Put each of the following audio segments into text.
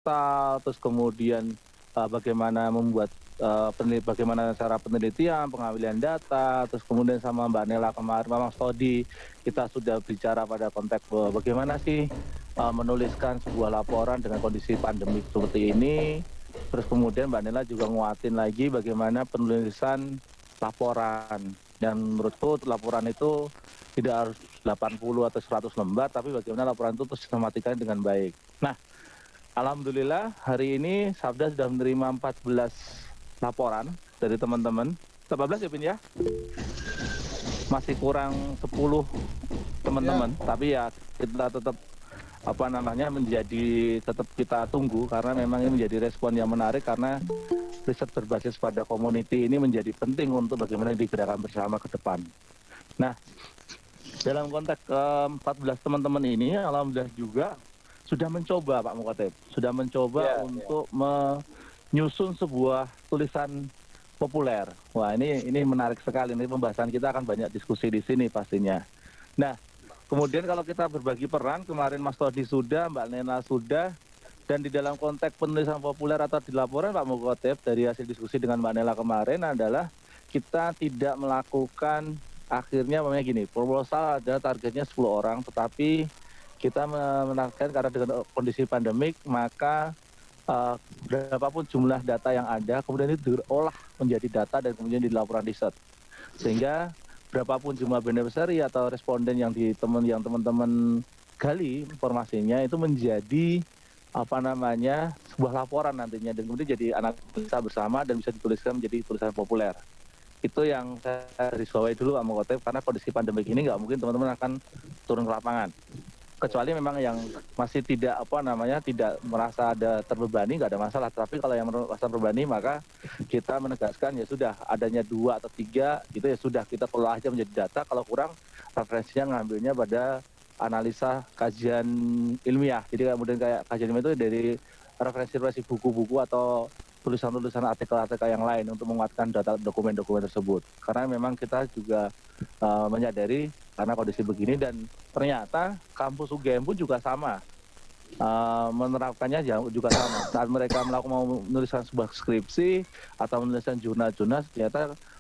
portal, terus kemudian bagaimana membuat bagaimana cara penelitian, pengambilan data, terus kemudian sama Mbak Nela kemarin, Mas Todi, kita sudah bicara pada konteks bagaimana sih menuliskan sebuah laporan dengan kondisi pandemi seperti ini. Terus kemudian Mbak Nela juga nguatin lagi bagaimana penulisan laporan. Dan menurutku laporan itu tidak harus 80 atau 100 lembar, tapi bagaimana laporan itu tersistematikan dengan baik. Nah, alhamdulillah hari ini Sabda sudah menerima 14 laporan dari teman-teman. 14 ya, Pin ya? Masih kurang 10 teman-teman, tapi ya kita tetap tetap kita tunggu karena memang ini menjadi respon yang menarik karena riset berbasis pada community ini menjadi penting untuk bagaimana digerakkan bersama ke depan. Nah, dalam konteks 14 teman-teman ini alhamdulillah juga sudah mencoba Pak Mukotep, sudah mencoba untuk menyusun sebuah tulisan populer. Wah, ini menarik sekali, ini pembahasan kita akan banyak diskusi di sini pastinya. Nah, kemudian kalau kita berbagi peran, kemarin Mas Todi sudah, Mbak Nena sudah, dan di dalam konteks penulisan populer atau di laporan Pak Mukotep dari hasil diskusi dengan Mbak Nela kemarin adalah kita tidak melakukan akhirnya memang gini, proposal ada targetnya 10 orang, tetapi kita menargetkan karena dengan kondisi pandemik maka berapapun jumlah data yang ada kemudian itu diolah menjadi data dan kemudian dilaporan riset, sehingga berapapun jumlah beneficiary atau responden yang teman-teman gali informasinya itu menjadi sebuah laporan nantinya dan kemudian jadi analisa bersama dan bisa dituliskan menjadi tulisan populer. Itu yang saya garis bawahi dulu Pak Mukotep, karena kondisi pandemi ini nggak mungkin teman-teman akan turun ke lapangan. Kecuali memang yang masih tidak tidak merasa ada terbebani, nggak ada masalah. Tapi kalau yang merasa terbebani maka kita menegaskan ya sudah, adanya 2 atau 3 gitu ya sudah, kita kelola aja menjadi data. Kalau kurang referensinya ngambilnya pada analisa kajian ilmiah. Jadi kemudian kayak kajian ilmiah itu dari referensi buku-buku atau tulisan-tulisan artikel-artikel yang lain untuk menguatkan data dokumen-dokumen tersebut. Karena memang kita juga menyadari karena kondisi begini dan ternyata kampus UGM pun juga sama. Menerapkannya juga sama. Saat mereka mau menuliskan sebuah skripsi atau menuliskan jurnal-jurnal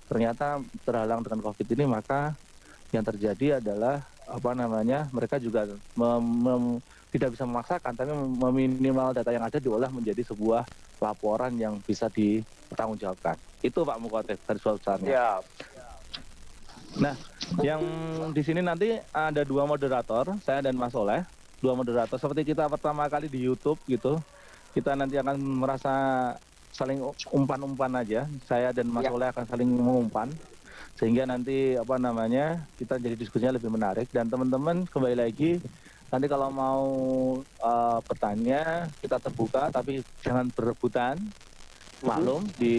ternyata terhalang dengan COVID ini, maka yang terjadi adalah mereka juga tidak bisa memaksakan, tapi meminimal data yang ada diolah menjadi sebuah laporan yang bisa dipertanggungjawabkan. Itu Pak Mukotep dari besarnya. Ya. Nah, yang di sini nanti ada 2 moderator, saya dan Mas Oleh. 2 moderator seperti kita pertama kali di YouTube gitu. Kita nanti akan merasa saling umpan-umpan aja. Saya dan Mas Oleh akan saling mengumpan. Sehingga nanti kita jadi diskusinya lebih menarik, dan teman-teman kembali lagi nanti kalau mau bertanya kita terbuka, tapi jangan berebutan. Maklum di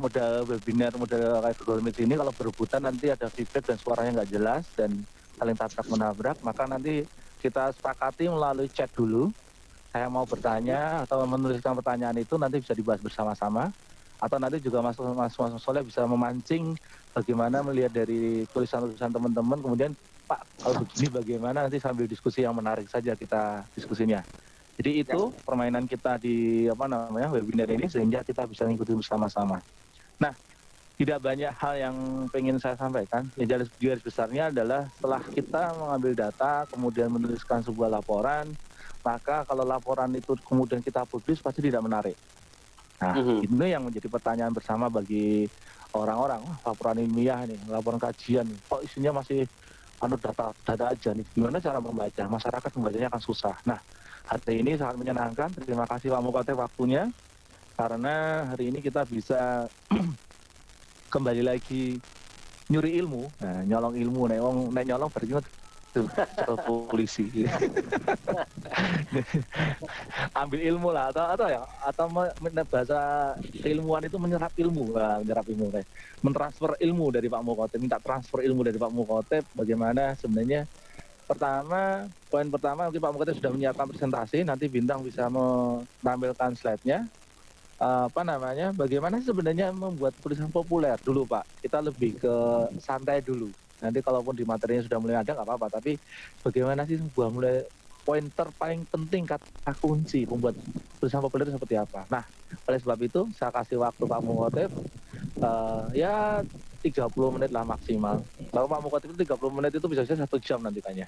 modal webinar, modal kayak Google Meet ini kalau berebutan nanti ada feedback dan suaranya nggak jelas dan saling tabrak menabrak, maka nanti kita sepakati melalui chat dulu. Saya mau bertanya atau menuliskan pertanyaan itu nanti bisa dibahas bersama-sama. Atau nanti juga Mas Soleh bisa memancing bagaimana melihat dari tulisan-tulisan teman-teman, kemudian Pak kalau begini bagaimana, nanti sambil diskusi yang menarik saja kita diskusinya. Jadi itu permainan kita di webinar ini sehingga kita bisa mengikuti bersama-sama. Nah, tidak banyak hal yang pengen saya sampaikan. Garis besarnya adalah setelah kita mengambil data kemudian menuliskan sebuah laporan, maka kalau laporan itu kemudian kita publis pasti tidak menarik. Nah, ini yang menjadi pertanyaan bersama bagi orang-orang. Laporan ilmiah nih, laporan kajian, kok isinya masih data aja nih. Gimana cara membaca? Masyarakat membacanya akan susah. Nah, hari ini sangat menyenangkan. Terima kasih Pak Mukotep waktunya. Karena hari ini kita bisa kembali lagi nyuri ilmu, nyolong ilmu. Nek nyolong berarti polisi. Ambil ilmu lah atau bahasa ilmuwan itu menyerap ilmu, mentransfer ilmu dari Pak Mukotep, minta transfer ilmu dari Pak Mukotep. Bagaimana sebenarnya poin pertama mungkin Pak Mukotep sudah menyiapkan presentasi, nanti Bintang bisa menampilkan slide-nya. Bagaimana sebenarnya membuat tulisan populer dulu Pak, kita lebih ke santai dulu. Nanti kalaupun di materinya sudah mulai ada nggak apa-apa, tapi bagaimana sih pointer paling penting, kata kunci membuat tulisan populer itu seperti apa. Nah, oleh sebab itu saya kasih waktu Pak Mukotip ya 30 menit lah maksimal. Kalau Pak Mukotip itu 30 menit itu bisa 1 jam nanti tanya.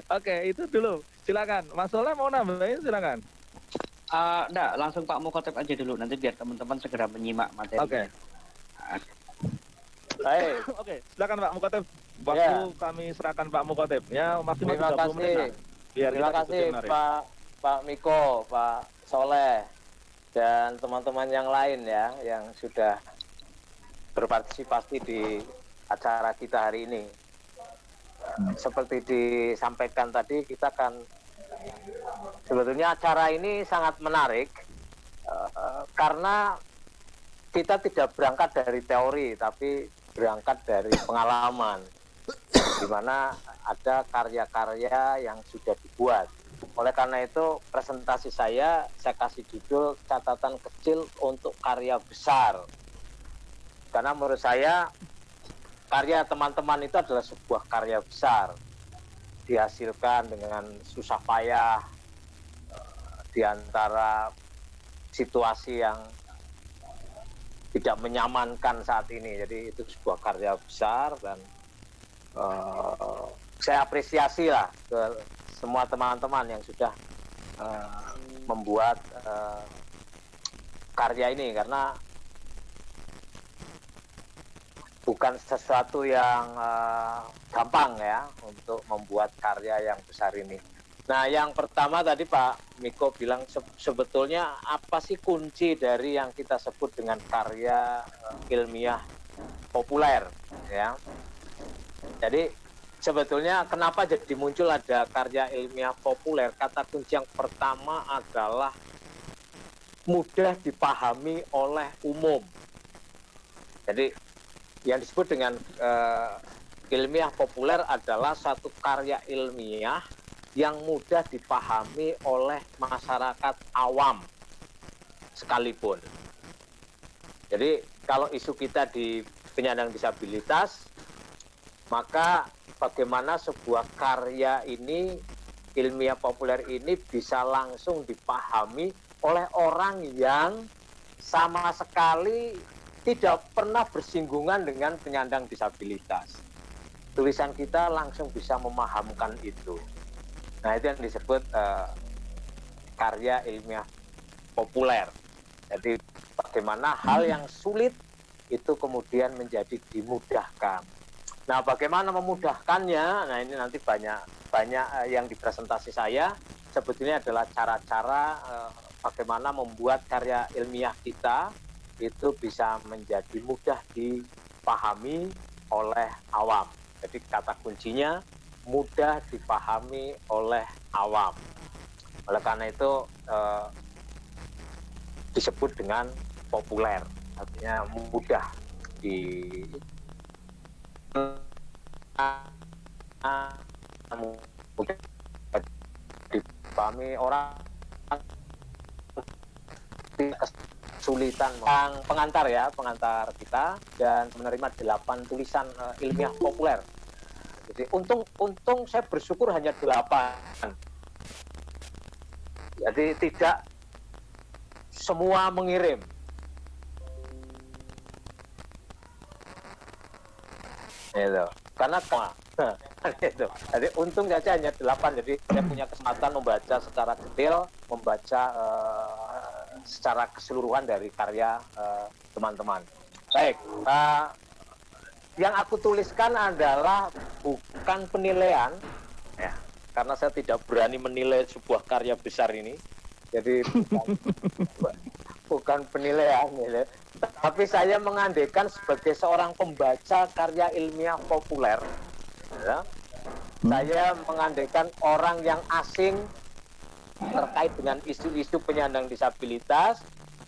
Oke, itu dulu. Silakan. Mas Soleh mau nambahin, silakan. Enggak, langsung Pak Mukotip aja dulu, nanti biar teman-teman segera menyimak materi. Oke. Baik. Oke, silakan Pak Mukotip. Waktu kami serahkan Pak Mukotip. Ya, maksimal 30 menit lah. Biar Terima kasih Pak Miko, Pak Soleh, dan teman-teman yang lain ya, yang sudah berpartisipasi di acara kita hari ini. Seperti disampaikan tadi, kita kan sebetulnya acara ini sangat menarik karena kita tidak berangkat dari teori, tapi berangkat dari pengalaman, di mana ada karya-karya yang sudah dibuat. Oleh karena itu, presentasi saya kasih judul catatan kecil untuk karya besar. Karena menurut saya, karya teman-teman itu adalah sebuah karya besar. Dihasilkan dengan susah payah, di antara situasi yang tidak menyamankan saat ini. Jadi itu sebuah karya besar, dan saya apresiasi lah ke semua teman-teman yang sudah membuat karya ini, karena bukan sesuatu yang gampang ya untuk membuat karya yang besar ini. Nah, yang pertama tadi Pak Miko bilang sebetulnya apa sih kunci dari yang kita sebut dengan karya ilmiah populer ya. Jadi sebetulnya kenapa jadi muncul ada karya ilmiah populer? Kata kunci yang pertama adalah mudah dipahami oleh umum. Jadi yang disebut dengan ilmiah populer adalah satu karya ilmiah yang mudah dipahami oleh masyarakat awam sekalipun. Jadi kalau isu kita di penyandang disabilitas, maka bagaimana sebuah karya ini, ilmiah populer ini bisa langsung dipahami oleh orang yang sama sekali tidak pernah bersinggungan dengan penyandang disabilitas. Tulisan kita langsung bisa memahamkan itu. Nah, itu yang disebut karya ilmiah populer. Jadi bagaimana hal yang sulit itu kemudian menjadi dimudahkan. Nah, bagaimana memudahkannya? Nah, ini nanti banyak yang di presentasi saya sebetulnya adalah cara-cara bagaimana membuat karya ilmiah kita itu bisa menjadi mudah dipahami oleh awam. Jadi kata kuncinya mudah dipahami oleh awam. Oleh karena itu disebut dengan populer, artinya mudah dipahami orang, kesulitan. Pengantar kita, dan menerima 8 tulisan ilmiah populer. Jadi untung saya bersyukur hanya 8. Jadi tidak semua mengirim. Itu. Karena itu. Jadi untung saja hanya 8. Jadi saya punya kesempatan membaca secara detail, membaca secara keseluruhan dari karya teman-teman. Baik. Yang aku tuliskan adalah bukan penilaian, ya, karena saya tidak berani menilai sebuah karya besar ini. Jadi bukan penilaian, ya. Tapi saya mengandaikan sebagai seorang pembaca karya ilmiah populer, ya, saya mengandaikan orang yang asing terkait dengan isu-isu penyandang disabilitas,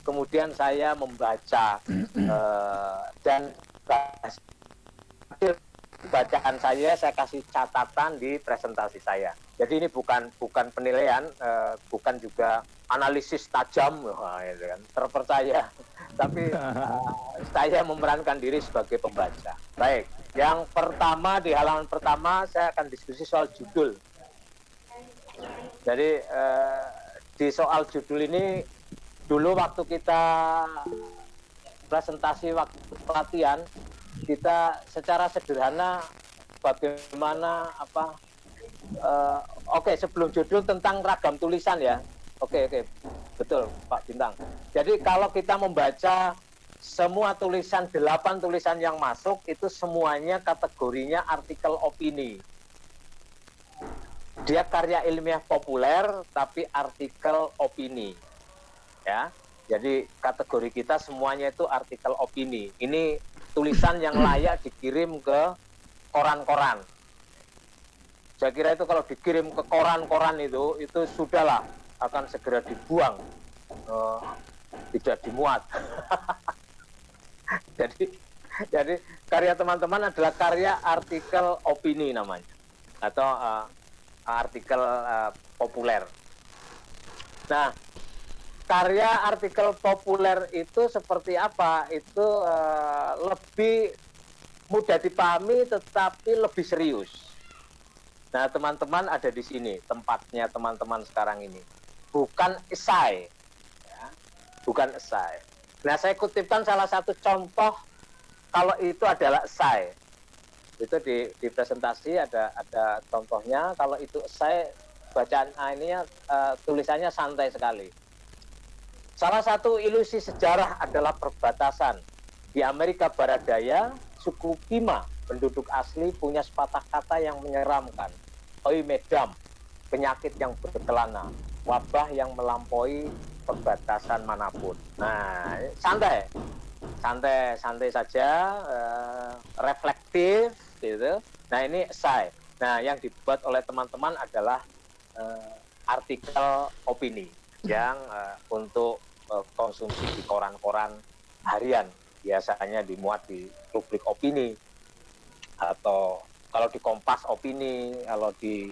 kemudian saya membaca dan bacaan saya kasih catatan di presentasi saya. Jadi ini bukan penilaian, bukan juga analisis tajam, gitu kan, terpercaya. Tapi saya memerankan diri sebagai pembaca. Baik. Yang pertama, di halaman pertama saya akan diskusi soal judul. Jadi di soal judul ini dulu waktu kita presentasi waktu pelatihan, kita secara sederhana bagaimana oke, sebelum judul tentang ragam tulisan ya. Oke, betul Pak Bintang. Jadi kalau kita membaca semua tulisan, 8 tulisan yang masuk itu semuanya kategorinya artikel opini. Dia karya ilmiah populer tapi artikel opini. Ya. Jadi kategori kita semuanya itu artikel opini. Ini tulisan yang layak dikirim ke koran-koran. Saya kira itu kalau dikirim ke koran-koran itu sudahlah akan segera dibuang, tidak dimuat. jadi karya teman-teman adalah karya artikel opini namanya, atau artikel populer. Nah, karya artikel populer itu seperti apa? Itu lebih mudah dipahami tetapi lebih serius. Nah, teman-teman ada di sini tempatnya teman-teman sekarang ini. Bukan esai. Ya, bukan esai. Nah, saya kutipkan salah satu contoh kalau itu adalah esai. Itu di presentasi ada contohnya. Kalau itu esai, bacaan ini tulisannya santai sekali. Salah satu ilusi sejarah adalah perbatasan. Di Amerika Barat Daya, suku Pima, penduduk asli punya sepatah kata yang menyeramkan. Oimedam, penyakit yang berkelana, wabah yang melampaui perbatasan manapun. Nah, santai saja, reflektif, gitu. Nah, ini esai. Nah, yang dibuat oleh teman-teman adalah artikel opini yang untuk konsumsi di koran-koran harian, biasanya dimuat di rubrik opini, atau kalau di Kompas opini, kalau di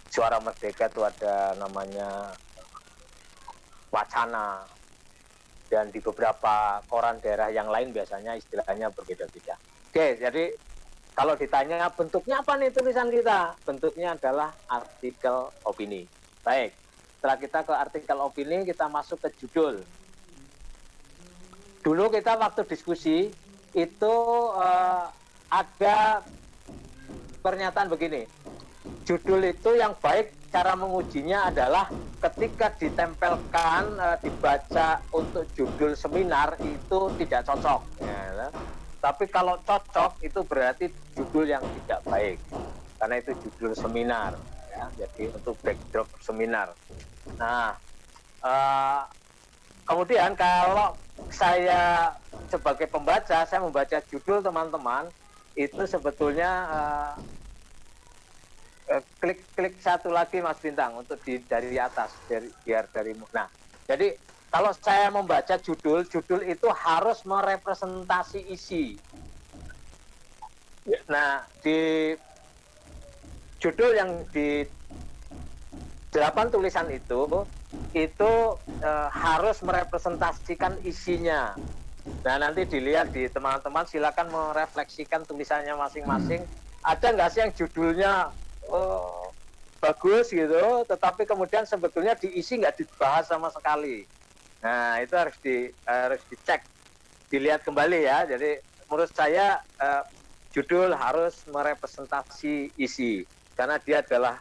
Suara Merdeka itu ada namanya Wacana, dan di beberapa koran daerah yang lain biasanya istilahnya berbeda-beda. Oke, jadi kalau ditanya bentuknya apa nih tulisan kita? Bentuknya adalah artikel opini. Baik, setelah kita ke artikel opini, kita masuk ke judul. Dulu kita waktu diskusi itu ada pernyataan begini, judul itu yang baik cara mengujinya adalah ketika ditempelkan dibaca untuk judul seminar itu tidak cocok ya. Tapi kalau cocok itu berarti judul yang tidak baik karena itu judul seminar ya. Jadi untuk backdrop seminar. Nah, kemudian kalau saya sebagai pembaca, saya membaca judul teman-teman itu sebetulnya klik satu lagi Mas Bintang untuk dari atas, biar dari. Nah, jadi kalau saya membaca judul itu harus merepresentasi isi. Nah, di judul yang di 8 tulisan itu harus merepresentasikan isinya. Nah, nanti dilihat di teman-teman, silakan merefleksikan tulisannya masing-masing. Ada nggak sih yang judulnya bagus gitu, tetapi kemudian sebetulnya diisi nggak dibahas sama sekali. Nah, itu harus dicek, dilihat kembali ya. Jadi menurut saya judul harus merepresentasi isi karena dia adalah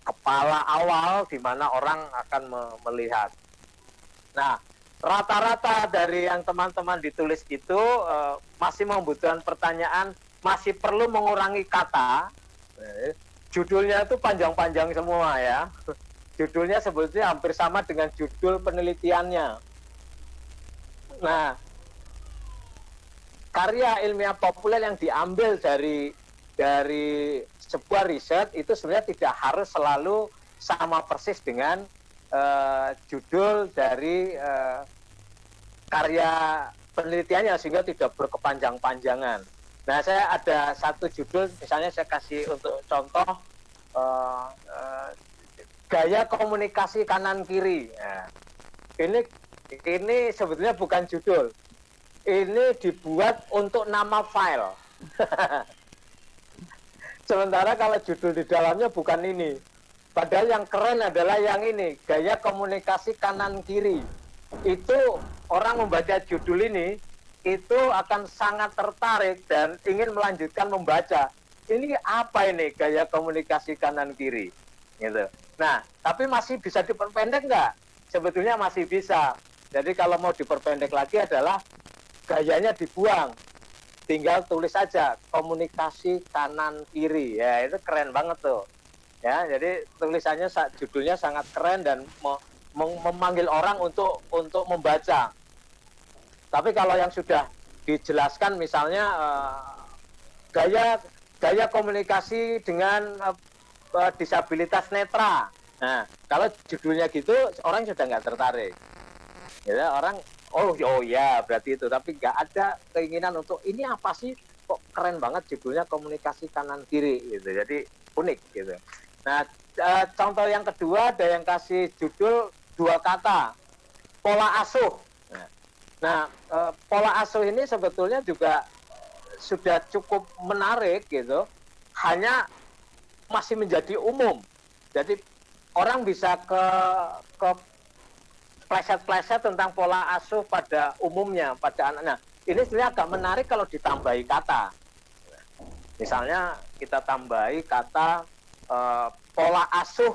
kepala awal di mana orang akan melihat. Nah, rata-rata dari yang teman-teman ditulis itu masih membutuhkan pertanyaan, masih perlu mengurangi kata. Judulnya itu panjang-panjang semua ya. Judulnya sebetulnya hampir sama dengan judul penelitiannya. Nah, karya ilmiah populer yang diambil dari sebuah riset itu sebenarnya tidak harus selalu sama persis dengan judul dari karya penelitiannya, sehingga tidak berkepanjang-panjangan. Nah, saya ada satu judul, misalnya saya kasih untuk contoh, gaya komunikasi kanan kiri. Nah, ini sebetulnya bukan judul. Ini dibuat untuk nama file. Sementara kalau judul di dalamnya bukan ini. Padahal yang keren adalah yang ini, gaya komunikasi kanan kiri. Itu orang membaca judul ini itu akan sangat tertarik dan ingin melanjutkan membaca. Ini apa ini gaya komunikasi kanan kiri? Gitu. Nah, tapi masih bisa diperpendek nggak? Sebetulnya masih bisa. Jadi kalau mau diperpendek lagi adalah gayanya dibuang. Tinggal tulis saja komunikasi kanan kiri. Ya, itu keren banget tuh. Ya, jadi tulisannya judulnya sangat keren dan memanggil orang untuk membaca. Tapi kalau yang sudah dijelaskan misalnya gaya komunikasi dengan disabilitas netra. Nah, kalau judulnya gitu orang sudah nggak tertarik. Ya, orang oh ya berarti itu, tapi nggak ada keinginan untuk ini apa sih kok keren banget judulnya komunikasi kanan kiri gitu. Jadi unik gitu. Nah, contoh yang kedua ada yang kasih judul 2 kata, pola asuh. Nah, pola asuh ini sebetulnya juga sudah cukup menarik gitu, hanya masih menjadi umum. Jadi orang bisa ke pleset-pleset tentang pola asuh pada umumnya, pada anak. Nah, ini sebenarnya agak menarik kalau ditambahi kata. Misalnya kita tambahi kata pola asuh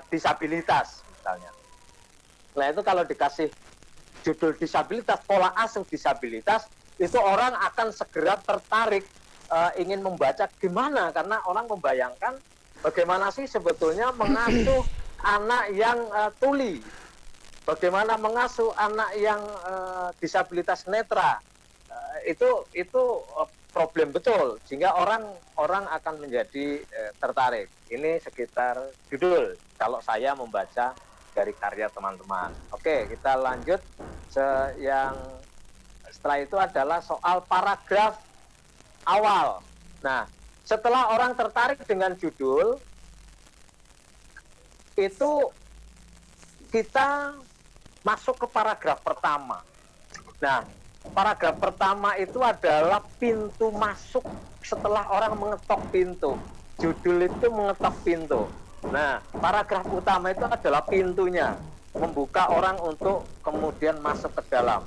disabilitas misalnya. Nah itu kalau dikasih judul disabilitas, pola asuh disabilitas, itu orang akan segera tertarik ingin membaca gimana, karena orang membayangkan bagaimana sih sebetulnya mengasuh anak yang tuli, bagaimana mengasuh anak yang disabilitas netra. Itu problem betul, sehingga orang akan menjadi tertarik. Ini sekitar judul kalau saya membaca dari karya teman-teman. Oke, kita lanjut. Yang setelah itu adalah soal paragraf awal. Nah, setelah orang tertarik dengan judul, itu kita masuk ke paragraf pertama. Nah, paragraf pertama itu adalah pintu masuk setelah orang mengetok pintu. Judul itu mengetok pintu. Nah, paragraf utama itu adalah pintunya, membuka orang untuk kemudian masuk ke dalam.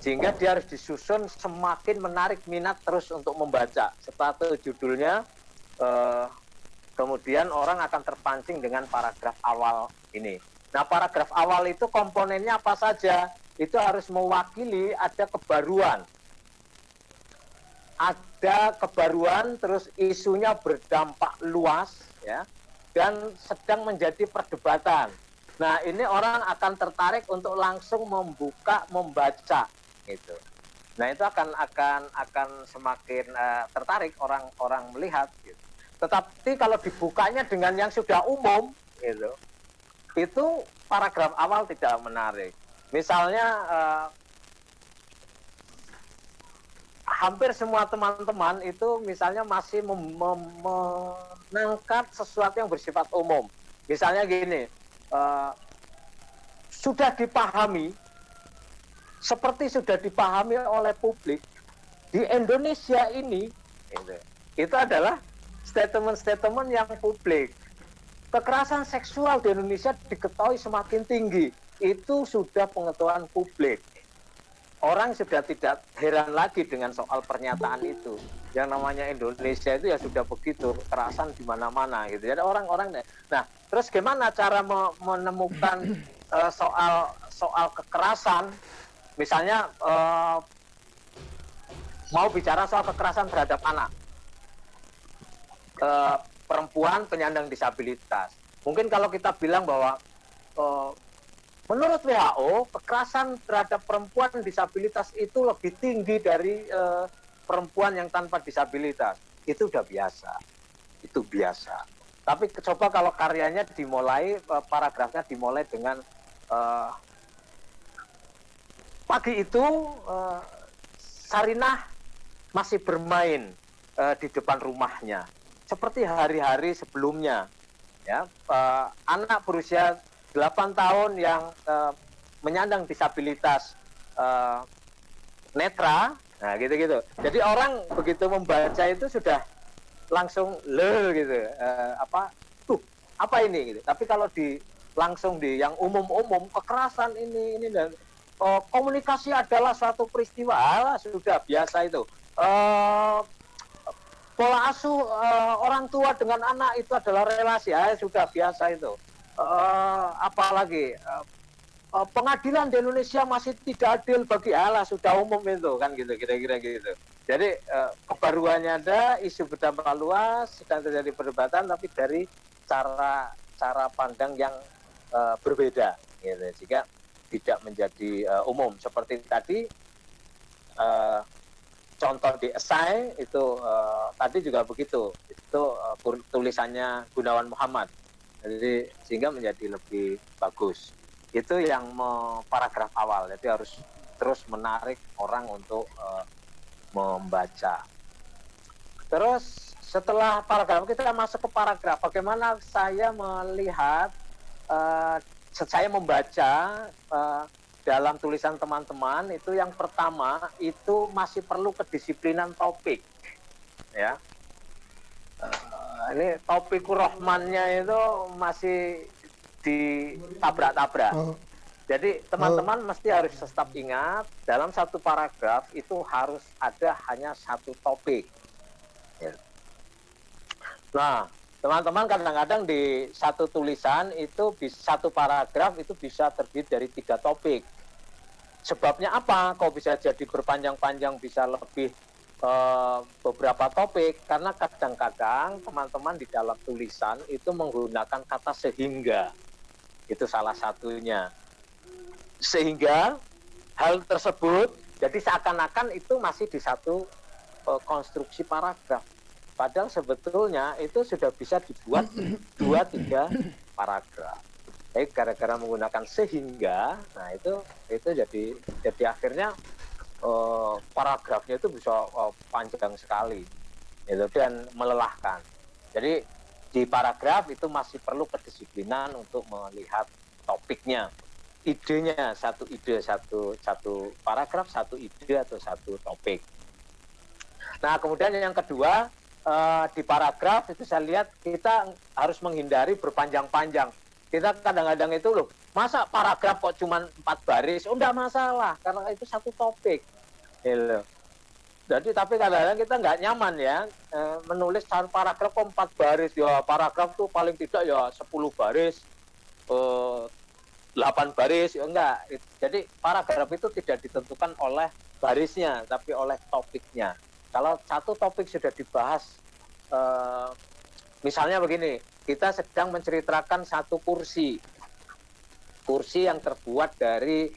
Sehingga dia harus disusun semakin menarik minat terus untuk membaca. Setelah itu judulnya, kemudian orang akan terpancing dengan paragraf awal ini. Nah, paragraf awal itu komponennya apa saja? Itu harus mewakili ada kebaruan. Ada kebaruan, terus isunya berdampak luas, ya, dan sedang menjadi perdebatan. Nah, ini orang akan tertarik untuk langsung membaca, gitu. Nah, itu akan semakin tertarik orang melihat, gitu. Tetapi kalau dibukanya dengan yang sudah umum, gitu, itu paragraf awal tidak menarik. Misalnya hampir semua teman-teman itu misalnya masih menangkap sesuatu yang bersifat umum. Misalnya gini, sudah dipahami, seperti sudah dipahami oleh publik, di Indonesia ini, itu adalah statement-statement yang publik. Kekerasan seksual di Indonesia diketahui semakin tinggi. Itu sudah pengetahuan publik. Orang sudah tidak heran lagi dengan soal pernyataan itu. Yang namanya Indonesia itu ya sudah begitu, kekerasan di mana-mana gitu. Jadi orang-orang, nah terus gimana cara menemukan soal kekerasan? Misalnya mau bicara soal kekerasan terhadap anak, perempuan penyandang disabilitas. Mungkin kalau kita bilang bahwa menurut WHO, kekerasan terhadap perempuan disabilitas itu lebih tinggi dari perempuan yang tanpa disabilitas. Itu udah biasa. Itu biasa. Tapi coba kalau karyanya dimulai, paragrafnya dimulai dengan pagi itu Sarinah masih bermain di depan rumahnya. Seperti hari-hari sebelumnya. Ya, anak berusia 8 tahun yang menyandang disabilitas netra Nah, gitu-gitu. Jadi orang begitu membaca itu sudah langsung gitu. Apa ini gitu. Tapi kalau langsung di yang umum-umum, kekerasan ini dan komunikasi adalah suatu peristiwa, sudah biasa itu. Pola asuh orang tua dengan anak itu adalah relasi, sudah biasa itu. Apalagi pengadilan di Indonesia masih tidak adil bagi sudah umum itu kan gitu, kira-kira gitu. Jadi kebaruannya ada, isu berdampak luas, sedang terjadi perdebatan, tapi dari cara pandang yang berbeda, gitu. Jika tidak menjadi umum seperti tadi. Contoh di esai itu tadi juga begitu, itu tulisannya Gunawan Muhammad, jadi sehingga menjadi lebih bagus. Itu yang paragraf awal, jadi harus terus menarik orang untuk membaca. Terus setelah paragraf kita masuk ke paragraf, bagaimana saya melihat, saya membaca dalam tulisan teman-teman itu yang pertama itu masih perlu kedisiplinan topik, ya. Ini topik Rahmannya itu masih ditabrak-tabrak. Jadi teman-teman mesti harus tetap ingat dalam satu paragraf itu harus ada hanya satu topik. Ya. Nah, teman-teman kadang-kadang di satu tulisan itu satu paragraf itu bisa terdiri dari 3 topik. Sebabnya apa? Kok bisa jadi berpanjang-panjang, bisa lebih beberapa topik? Karena kadang-kadang teman-teman di dalam tulisan itu menggunakan kata sehingga. Itu salah satunya. Sehingga hal tersebut, jadi seakan-akan itu masih di satu konstruksi paragraf. Padahal sebetulnya itu sudah bisa dibuat 2-3 paragraf. Tapi gara-gara menggunakan sehingga, nah itu jadi akhirnya paragrafnya itu bisa panjang sekali, gitu, dan melelahkan. Jadi di paragraf itu masih perlu kedisiplinan untuk melihat topiknya, idenya, satu paragraf, satu ide atau satu topik. Nah kemudian yang kedua, di paragraf itu saya lihat kita harus menghindari berpanjang-panjang. Kita kadang-kadang itu loh, masa paragraf kok cuma 4 baris? Enggak masalah, karena itu satu topik. Gitu. Jadi tapi kadang-kadang kita nggak nyaman ya, menulis satu paragraf kok 4 baris. Ya paragraf tuh paling tidak ya 10 baris, 8 baris, ya enggak. Jadi paragraf itu tidak ditentukan oleh barisnya, tapi oleh topiknya. Kalau satu topik sudah dibahas, misalnya begini, kita sedang menceritakan satu kursi yang terbuat dari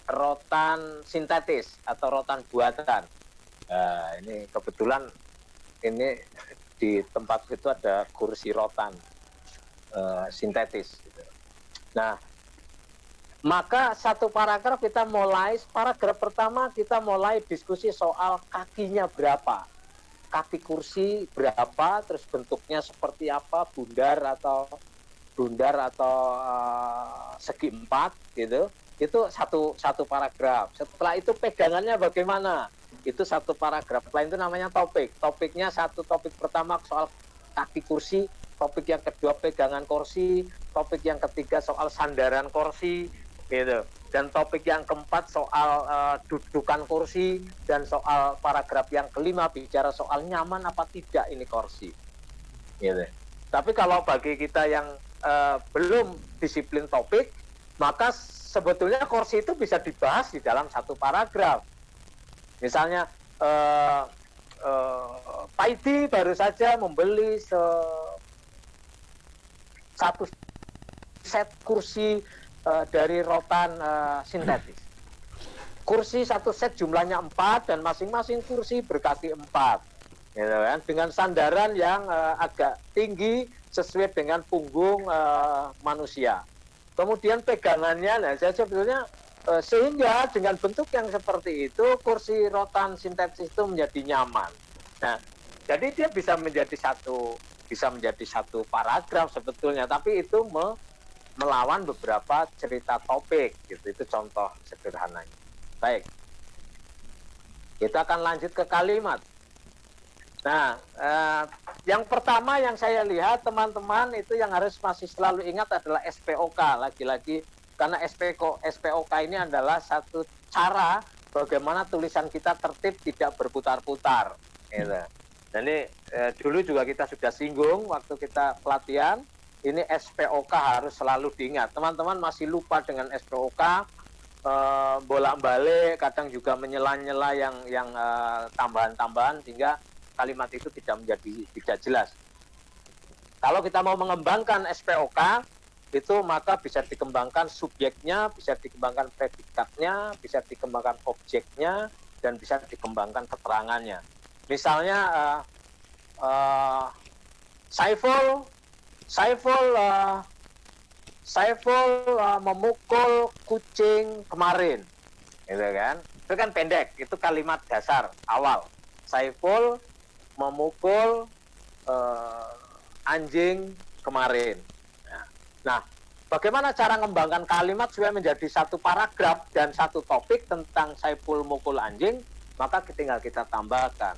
rotan sintetis atau rotan buatan. Ini kebetulan ini di tempat itu ada kursi rotan sintetis. Nah, maka satu paragraf kita mulai, paragraf pertama kita mulai diskusi soal kakinya berapa. Kaki kursi berapa, terus bentuknya seperti apa, bundar atau segi 4 gitu. Itu satu paragraf. Setelah itu pegangannya bagaimana? Itu satu paragraf. Lain itu namanya topik. Topiknya satu topik pertama soal kaki kursi, topik yang kedua pegangan kursi, topik yang ketiga soal sandaran kursi gitu. Dan topik yang keempat soal dudukan kursi, dan soal paragraf yang kelima bicara soal nyaman apa tidak ini kursi. Gitu. Tapi kalau bagi kita yang belum disiplin topik, maka sebetulnya kursi itu bisa dibahas di dalam satu paragraf. Misalnya Pak Idi baru saja membeli satu set kursi dari rotan sintetis. Kursi satu set jumlahnya 4 dan masing-masing kursi berkaki 4, gitu kan? Dengan sandaran yang agak tinggi sesuai dengan punggung manusia. Kemudian pegangannya, nah saya sebetulnya sehingga dengan bentuk yang seperti itu kursi rotan sintetis itu menjadi nyaman. Nah, jadi dia bisa menjadi satu paragraf sebetulnya, tapi itu melawan beberapa cerita topik gitu. Itu contoh sederhananya. Baik, kita akan lanjut ke kalimat. Nah, yang pertama yang saya lihat teman-teman itu yang harus masih selalu ingat adalah SPOK. Lagi-lagi karena SPOK ini adalah satu cara bagaimana tulisan kita tertib, tidak berputar-putar. Gitu. Jadi dulu juga kita sudah singgung waktu kita pelatihan, ini SPOK harus selalu diingat. Teman-teman masih lupa dengan SPOK, bolak-balik, kadang juga menyela-nyela yang tambahan-tambahan sehingga kalimat itu tidak jelas. Kalau kita mau mengembangkan SPOK, itu maka bisa dikembangkan subjeknya, bisa dikembangkan predikatnya, bisa dikembangkan objeknya, dan bisa dikembangkan keterangannya. Misalnya Saiful memukul kucing kemarin, gitu kan? Itu kan pendek, itu kalimat dasar awal. Saiful memukul anjing kemarin. Nah, bagaimana cara mengembangkan kalimat supaya menjadi satu paragraf dan satu topik tentang Saiful mukul anjing? Maka tinggal kita tambahkan.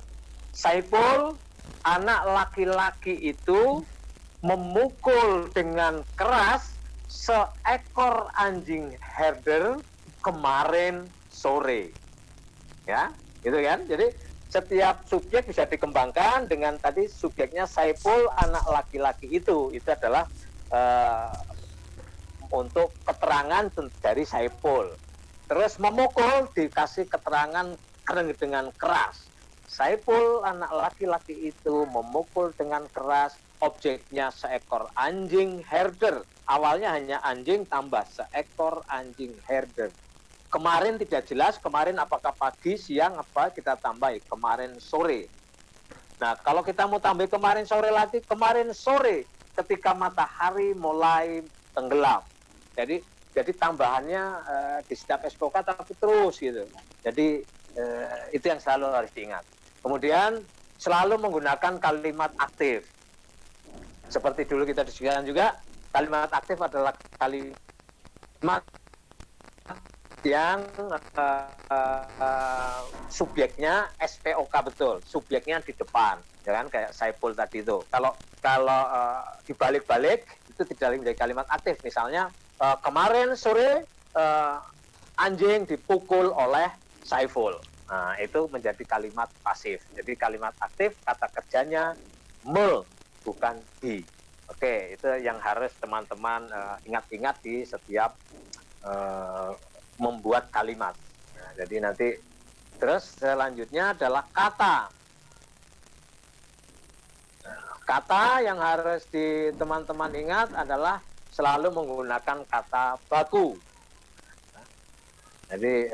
Saiful, anak laki-laki itu memukul dengan keras seekor anjing herder kemarin sore. Ya, gitu kan? Jadi setiap subjek bisa dikembangkan dengan tadi subjeknya Saiful, anak laki-laki itu adalah untuk keterangan dari Saiful. Terus memukul dikasih keterangan dengan keras. Saiful, anak laki-laki itu memukul dengan keras, objeknya seekor anjing herder. Awalnya hanya anjing tambah seekor anjing herder. Kemarin tidak jelas, kemarin apakah pagi, siang, apa kita tambahi, kemarin sore. Nah, kalau kita mau tambah kemarin sore lagi, kemarin sore ketika matahari mulai tenggelam. Jadi tambahannya di setiap SPOK tapi terus gitu. Jadi itu yang selalu harus diingat. Kemudian selalu menggunakan kalimat aktif. Seperti dulu kita diskusikan juga, kalimat aktif adalah kalimat yang subjeknya SPOK betul, subjeknya di depan, ya kan, kayak Saiful tadi itu. Kalau dibalik-balik itu tidak menjadi kalimat aktif. Misalnya kemarin sore anjing dipukul oleh Saiful. Nah, itu menjadi kalimat pasif. Jadi kalimat aktif kata kerjanya bukan di. Oke, itu yang harus teman-teman ingat-ingat di setiap membuat kalimat. Nah, jadi nanti terus selanjutnya adalah kata. Kata yang harus teman-teman ingat adalah selalu menggunakan kata baku. Jadi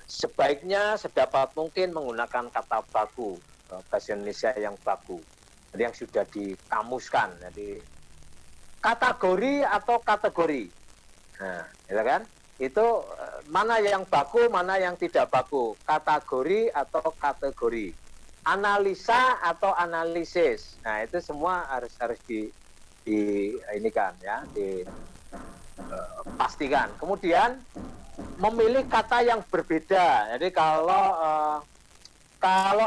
sebaiknya sedapat mungkin menggunakan kata baku, bahasa Indonesia yang baku. Jadi yang sudah dikamuskan. Jadi kategori atau kategori. Nah, gitu kan? Itu mana yang baku, mana yang tidak baku, kategori atau kategori, analisa atau analisis. Nah, itu semua harus inikan ya, dipastikan. Kemudian memilih kata yang berbeda. Jadi kalau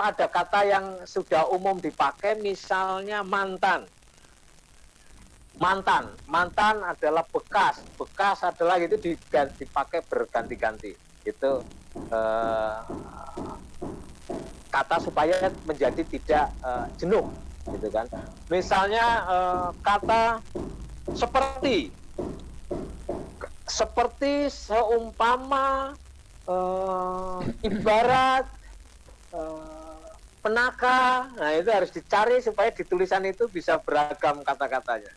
ada kata yang sudah umum dipakai, misalnya mantan adalah bekas adalah itu dipakai berganti-ganti. Itu kata supaya menjadi tidak jenuh, gitu kan. Misalnya kata seperti, seumpama, ibarat, penaka. Nah, itu harus dicari supaya di tulisan itu bisa beragam kata-katanya.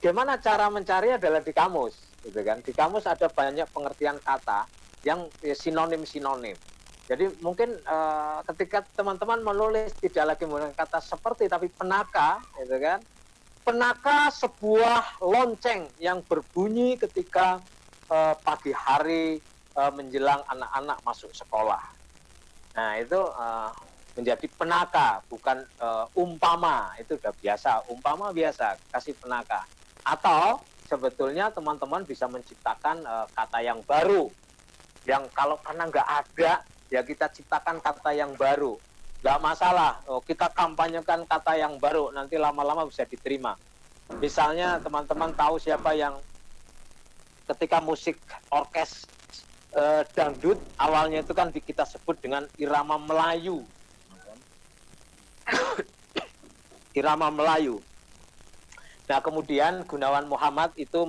Gimana cara mencari adalah di kamus, gitu kan. Di kamus ada banyak pengertian kata yang sinonim. Jadi mungkin ketika teman-teman menulis tidak lagi menggunakan kata seperti tapi penaka, gitu kan. Penaka sebuah lonceng yang berbunyi ketika pagi hari menjelang anak-anak masuk sekolah. Nah, itu menjadi penaka, bukan umpama. Itu udah biasa, umpama biasa, kasih penaka. Atau sebetulnya teman-teman bisa menciptakan kata yang baru. Yang kalau karena nggak ada, ya kita ciptakan kata yang baru. Nggak masalah, kita kampanyekan kata yang baru, nanti lama-lama bisa diterima. Misalnya teman-teman tahu siapa yang ketika musik orkes dangdut, awalnya itu kan kita sebut dengan irama Melayu. Irama Melayu. Nah kemudian Gunawan Muhammad itu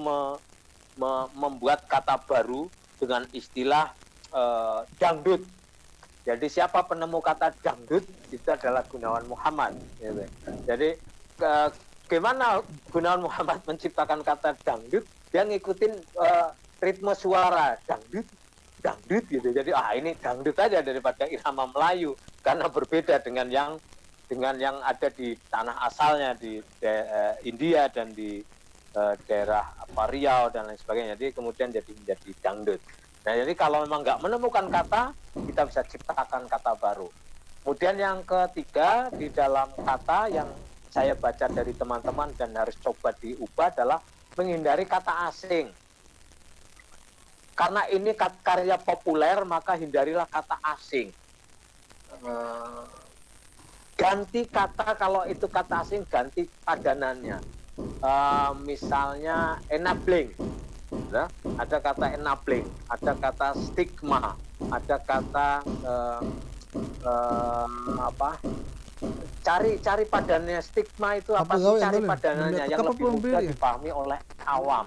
membuat kata baru dengan istilah dangdut. Jadi siapa penemu kata dangdut itu adalah Gunawan Muhammad. Gitu. Jadi gimana Gunawan Muhammad menciptakan kata dangdut? Dia ngikutin ritme suara dangdut, dangdut gitu. Jadi ini dangdut aja daripada irama Melayu karena berbeda dengan yang ada di tanah asalnya di India dan di daerah Riau dan lain sebagainya. Jadi kemudian menjadi dangdut. Nah, jadi kalau memang nggak menemukan kata, kita bisa ciptakan kata baru. Kemudian yang ketiga, di dalam kata yang saya baca dari teman-teman dan harus coba diubah adalah menghindari kata asing. Karena ini karya populer, maka hindarilah kata asing. Ganti kata, kalau itu kata asing, ganti padanannya. Misalnya enabling. Ya, ada kata enabling, ada kata stigma, ada kata cari padanannya. Stigma itu apa sih? Cari padanannya yang lebih mudah dipahami oleh awam,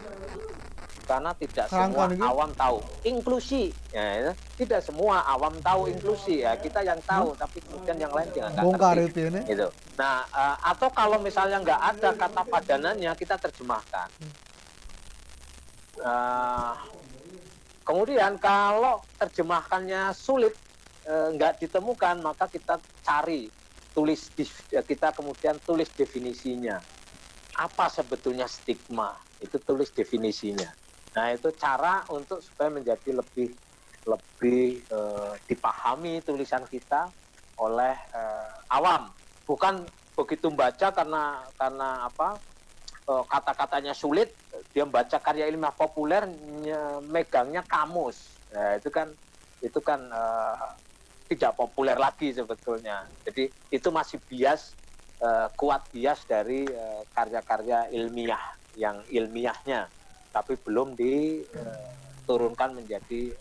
karena tidak semua awam tahu. Inklusi, ya, tidak semua awam tahu inklusi, ya kita yang tahu, tapi kemudian yang lain jangan ngerti. Gitu. Nah, atau kalau misalnya nggak ada kata padanannya, kita terjemahkan. Kemudian kalau terjemahkannya sulit, nggak ditemukan, maka kita cari, kita kemudian tulis definisinya. Apa sebetulnya stigma? Itu tulis definisinya. Nah, itu cara untuk supaya menjadi lebih dipahami tulisan kita oleh awam. Bukan begitu membaca karena kata-katanya sulit, dia membaca karya ilmiah populer, megangnya kamus. Nah, itu kan tidak populer lagi sebetulnya. Jadi itu masih kuat bias dari karya-karya ilmiah yang ilmiahnya, tapi belum diturunkan menjadi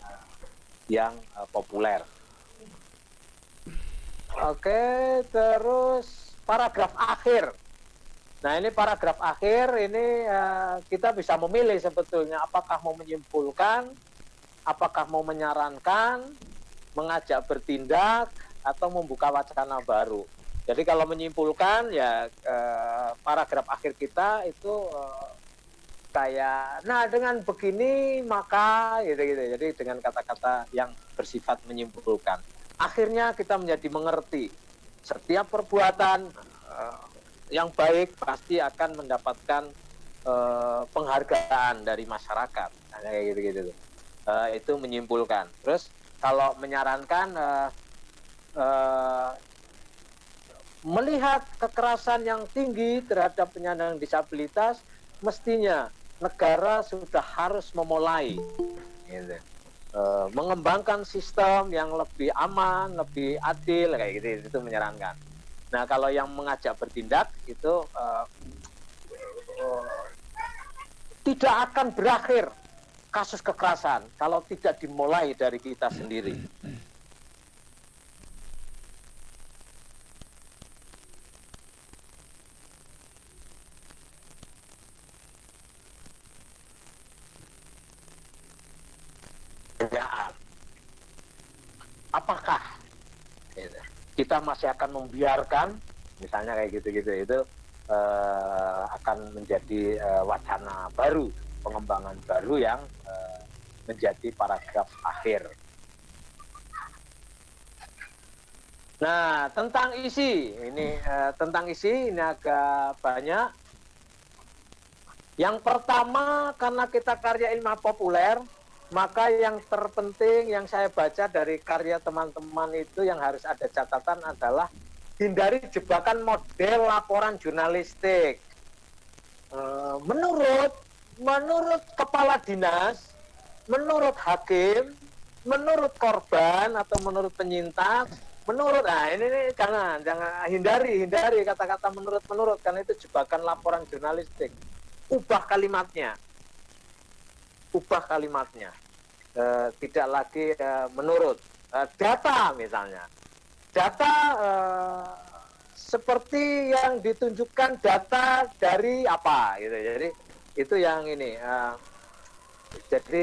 yang populer. Oke, terus paragraf akhir. Nah, ini paragraf akhir ini kita bisa memilih sebetulnya apakah mau menyimpulkan, apakah mau menyarankan, mengajak bertindak, atau membuka wacana baru. Jadi kalau menyimpulkan ya paragraf akhir kita itu kayak, nah dengan begini maka gitu. Jadi dengan kata-kata yang bersifat menyimpulkan. Akhirnya kita menjadi mengerti setiap perbuatan yang baik pasti akan mendapatkan penghargaan dari masyarakat, kayak gitu. Itu menyimpulkan. Terus kalau menyarankan, melihat kekerasan yang tinggi terhadap penyandang disabilitas, mestinya negara sudah harus memulai gitu. Mengembangkan sistem yang lebih aman, lebih adil, kayak gitu. Itu menyarankan. Nah, kalau yang mengajak bertindak itu tidak akan berakhir kasus kekerasan kalau tidak dimulai dari kita sendiri. Apakah kita masih akan membiarkan, misalnya kayak gitu-gitu, itu akan menjadi wacana baru, pengembangan baru yang menjadi paragraf akhir. Nah, tentang isi ini agak banyak. Yang pertama, karena kita karya ilmiah populer, maka yang terpenting yang saya baca dari karya teman-teman itu yang harus ada catatan adalah hindari jebakan model laporan jurnalistik. Menurut menurut kepala dinas, menurut hakim, menurut korban atau menurut penyintas, ini jangan hindari kata-kata menurut karena itu jebakan laporan jurnalistik. Ubah kalimatnya. Tidak lagi menurut data misalnya. Data seperti yang ditunjukkan data dari apa gitu. Jadi itu yang ini. Jadi